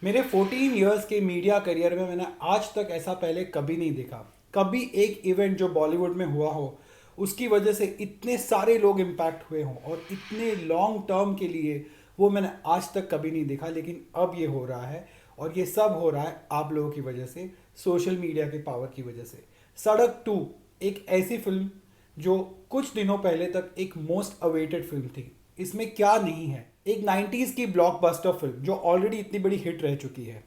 मेरे 14 इयर्स के media career में मैंने आज तक ऐसा पहले कभी नहीं देखा। कभी एक इवेंट जो बॉलीवुड में हुआ हो उसकी वजह से इतने सारे लोग इम्पैक्ट हुए हों और इतने लॉन्ग टर्म के लिए वो मैंने आज तक कभी नहीं देखा। लेकिन अब ये हो रहा है और ये सब हो रहा है आप लोगों की वजह से, सोशल मीडिया के पावर की वजह से। सड़क 2 एक ऐसी फिल्म जो कुछ दिनों पहले तक एक मोस्ट अवेटेड फिल्म थी। इसमें क्या नहीं है, एक 90s की ब्लॉकबस्टर फिल्म जो ऑलरेडी इतनी बड़ी हिट रह चुकी है,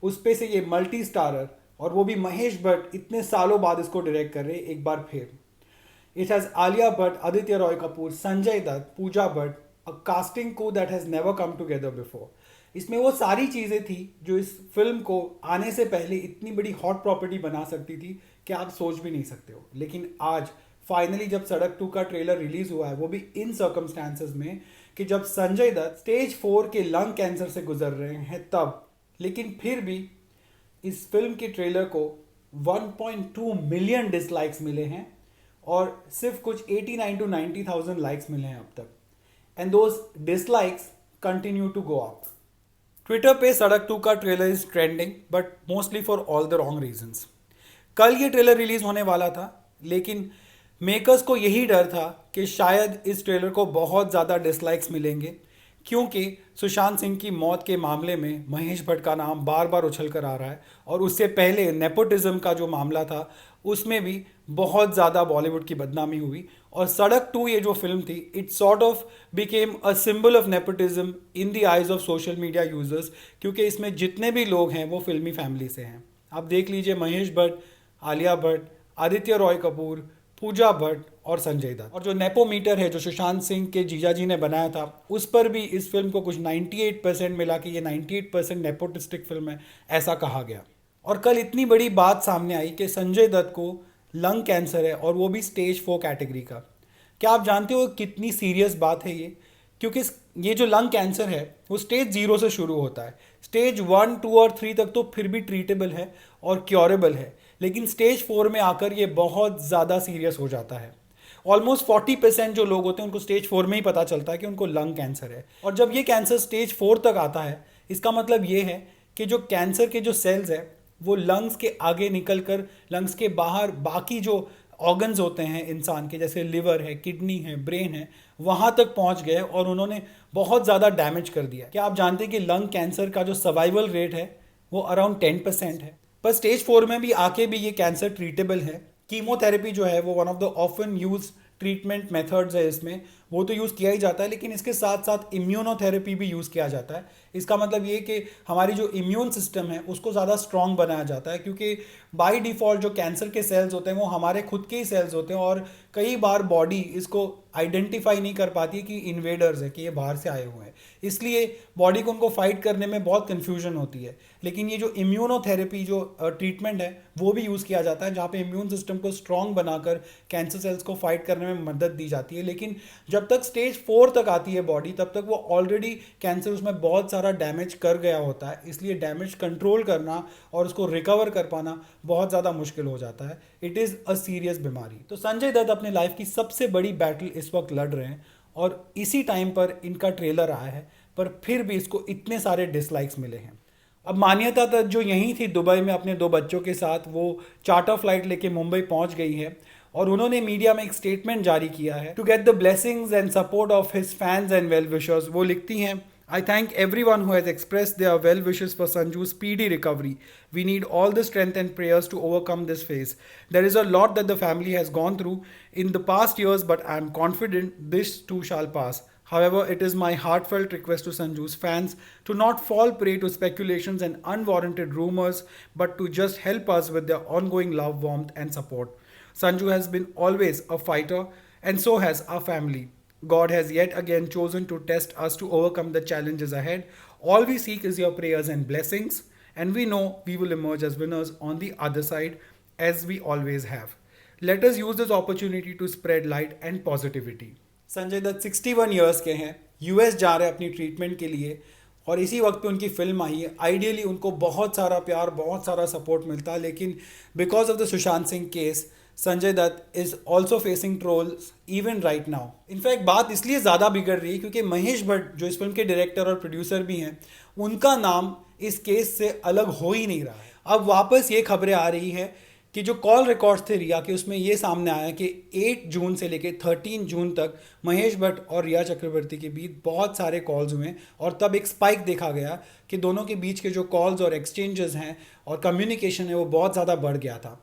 उस पे से ये मल्टी स्टारर और वो भी महेश भट्ट इतने सालों बाद इसको डायरेक्ट कर रहे हैं एक बार फिर। It has Alia Bhatt, Aditya Roy Kapur, Sanjay Dutt, Pooja Bhatt, a casting coup that has never come together before. इसमें वो सारी चीज़ें थी जो इस फिल्म को आने से पहले इतनी बड़ी हॉट प्रॉपर्टी बना सकती थी कि आप सोच भी नहीं सकते हो। लेकिन आज फाइनली जब सड़क 2 का ट्रेलर रिलीज हुआ है, वो भी इन सर्कमस्टांसेस में कि जब संजय दत्त स्टेज 4 के लंग कैंसर से गुजर रहे हैं तब, लेकिन फिर भी इस फिल्म के ट्रेलर को 1.2 मिलियन डिसलाइक्स मिले हैं और सिर्फ कुछ 89 to 90,000 लाइक्स मिले हैं अब तक। And those dislikes continue to go up. Twitter पे सड़क 2 का trailer is trending but mostly for all the wrong reasons. कल ये ट्रेलर रिलीज होने वाला था, लेकिन मेकर्स को यही डर था कि शायद इस ट्रेलर को बहुत ज़्यादा डिसलाइक्स मिलेंगे, क्योंकि सुशांत सिंह की मौत के मामले में महेश भट्ट का नाम बार बार उछल कर आ रहा है और उससे पहले नेपोटिज्म का जो मामला था उसमें भी बहुत ज़्यादा बॉलीवुड की बदनामी हुई। और सड़क 2 ये जो फिल्म थी, it sort of became a symbol of nepotism in the eyes of social media users, क्योंकि इसमें जितने भी लोग हैं वो फिल्मी फैमिली से हैं। आप देख लीजिए, महेश भट्ट, आलिया भट्ट, आदित्य रॉय कपूर, पूजा भट्ट और संजय दत्त। और जो नेपोमीटर है जो सुशांत सिंह के जीजा जी ने बनाया था, उस पर भी इस फिल्म को कुछ 98% मिला कि ये 98% नेपोटिस्टिक फिल्म है, ऐसा कहा गया। और कल इतनी बड़ी बात सामने आई कि संजय दत्त को लंग कैंसर है और वो भी स्टेज 4 कैटेगरी का। क्या आप जानते हो कितनी सीरियस बात है ये? क्योंकि ये जो लंग कैंसर है वो स्टेज 0 से शुरू होता है। स्टेज 1, 2 और 3 तक तो फिर भी ट्रीटेबल है और क्योरेबल है, लेकिन स्टेज 4 में आकर ये बहुत ज़्यादा सीरियस हो जाता है। ऑलमोस्ट 40% जो लोग होते हैं उनको स्टेज 4 में ही पता चलता है कि उनको लंग कैंसर है। और जब ये कैंसर स्टेज 4 तक आता है, इसका मतलब ये है कि जो कैंसर के जो सेल्स है वो लंग्स के आगे निकल कर लंग्स के बाहर बाकी जो ऑर्गन्स होते हैं इंसान के, जैसे लिवर है, किडनी है, ब्रेन है, वहाँ तक पहुँच गए और उन्होंने बहुत ज़्यादा डैमेज कर दिया। क्या आप जानते हैं कि लंग कैंसर का जो सर्वाइवल रेट है वो अराउंड 10% है? पर स्टेज 4 में भी आके भी ये कैंसर ट्रीटेबल है। कीमोथेरेपी जो है वो one of the often use treatment methods है, इसमें वो तो यूज़ किया ही जाता है, लेकिन इसके साथ साथ इम्यूनोथेरेपी भी यूज़ किया जाता है। इसका मतलब ये कि हमारी जो इम्यून सिस्टम है उसको ज़्यादा स्ट्रॉन्ग बनाया जाता है, क्योंकि बाय डिफ़ॉल्ट जो कैंसर के सेल्स होते हैं वो हमारे खुद के ही सेल्स होते हैं और कई बार बॉडी इसको आइडेंटिफाई नहीं कर पाती कि इन्वेडर्स है, कि ये बाहर से आए हुए हैं, इसलिए बॉडी को उनको फाइट करने में बहुत कन्फ्यूजन होती है। लेकिन ये जो इम्यूनोथेरेपी जो ट्रीटमेंट है वो भी यूज़ किया जाता है, जहाँ पे इम्यून सिस्टम को स्ट्रॉन्ग बनाकर कैंसर सेल्स को फाइट करने में मदद दी जाती है। लेकिन जब तक स्टेज 4 तक आती है बॉडी, तब तक वो ऑलरेडी कैंसर उसमें बहुत सारा डैमेज कर गया होता है, इसलिए डैमेज कंट्रोल करना और उसको रिकवर कर पाना बहुत ज़्यादा मुश्किल हो जाता है। इट इज़ अ सीरियस बीमारी। तो संजय दत्त अपने लाइफ की सबसे बड़ी बैटल इस वक्त लड़ रहे हैं और इसी टाइम पर इनका ट्रेलर आया है, पर फिर भी इसको इतने सारे डिसलाइक्स मिले हैं। अब मान्यता दत्त जो यहीं थी दुबई में अपने 2 बच्चों के साथ, वो चार्टर फ्लाइट लेके मुंबई पहुंच गई है और उन्होंने मीडिया में एक स्टेटमेंट जारी किया है to get the blessings and support of his fans and well wishers. वो लिखती हैं, I thank everyone who has expressed their well wishes for Sanju's speedy recovery. We need all the strength and prayers to overcome this phase. There is a lot that the family has gone through in the past years, but I am confident this too shall pass. However, it is my heartfelt request to Sanju's fans to not fall prey to speculations and unwarranted rumors, but to just help us with their ongoing love, warmth, and support. Sanju has been always a fighter, and so has our family. God has yet again chosen to test us to overcome the challenges ahead. All we seek is your prayers and blessings, and we know we will emerge as winners on the other side, as we always have. Let us use this opportunity to spread light and positivity. Sanjay Dutt 61 years के हैं, US जा रहे हैं अपनी treatment के लिए और इसी वक्त पे उनकी फिल्म आई है। आइडियली उनको बहुत सारा प्यार, बहुत सारा सपोर्ट मिलता, लेकिन because of the Sushant Singh case Sanjay Dutt is also facing trolls even right now. In fact बात इसलिए ज़्यादा बिगड़ रही है क्योंकि महेश भट्ट जो इस फिल्म के डायरेक्टर और प्रोड्यूसर भी हैं, उनका नाम इस केस से अलग हो ही नहीं रहा है। अब वापस ये खबरें आ रही है कि जो कॉल रिकॉर्ड्स थे रिया के, उसमें ये सामने आया कि 8 जून से लेके 13 जून तक महेश भट्ट और रिया चक्रवर्ती के बीच बहुत सारे कॉल्स हुए और तब एक स्पाइक देखा गया कि दोनों के बीच के जो कॉल्स और एक्सचेंजेस हैं और कम्युनिकेशन है वो बहुत ज़्यादा बढ़ गया था।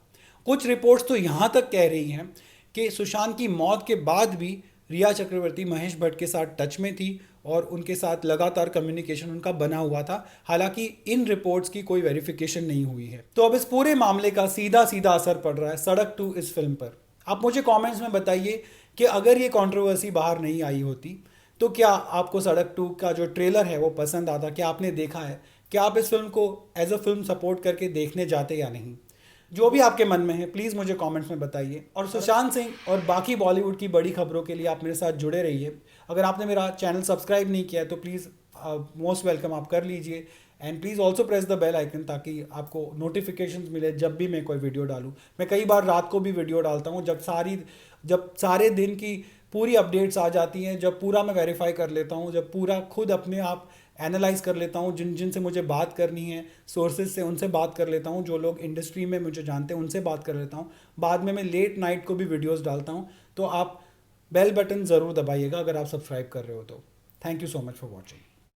कुछ रिपोर्ट्स तो यहाँ तक कह रही हैं कि सुशांत की मौत के बाद भी रिया चक्रवर्ती महेश भट्ट के साथ टच में थी और उनके साथ लगातार कम्युनिकेशन उनका बना हुआ था। हालांकि इन रिपोर्ट्स की कोई वेरिफिकेशन नहीं हुई है। तो अब इस पूरे मामले का सीधा सीधा असर पड़ रहा है सड़क 2 इस फिल्म पर। आप मुझे कमेंट्स में बताइए कि अगर ये कंट्रोवर्सी बाहर नहीं आई होती तो क्या आपको सड़क 2 का जो ट्रेलर है वो पसंद आता, क्या आपने देखा है, क्या आप इस फिल्म को एज अ फिल्म सपोर्ट करके देखने जाते या नहीं। जो भी आपके मन में है प्लीज़ मुझे कमेंट्स में बताइए। और सुशांत सिंह और बाकी बॉलीवुड की बड़ी खबरों के लिए आप मेरे साथ जुड़े रहिए। अगर आपने मेरा चैनल सब्सक्राइब नहीं किया है तो प्लीज़ मोस्ट वेलकम आप कर लीजिए। And please also press the bell icon ताकि आपको नोटिफिकेशंस मिले जब भी मैं कोई वीडियो डालूँ। मैं कई बार रात को भी वीडियो डालता हूँ जब सारे दिन की पूरी अपडेट्स आ जाती हैं, जब पूरा मैं वेरीफाई कर लेता हूँ, जब पूरा खुद अपने आप एनालाइज कर लेता हूँ, जिनसे मुझे बात करनी है सोर्सेज से उनसे बात कर लेता हूँ, जो लोग इंडस्ट्री में मुझे जानते हैं उनसे बात कर लेता हूँ। बाद में मैं लेट नाइट को भी वीडियोस डालता हूँ। तो आप बेल बटन ज़रूर दबाइएगा अगर आप सब्सक्राइब कर रहे हो तो। Thank you so much for watching.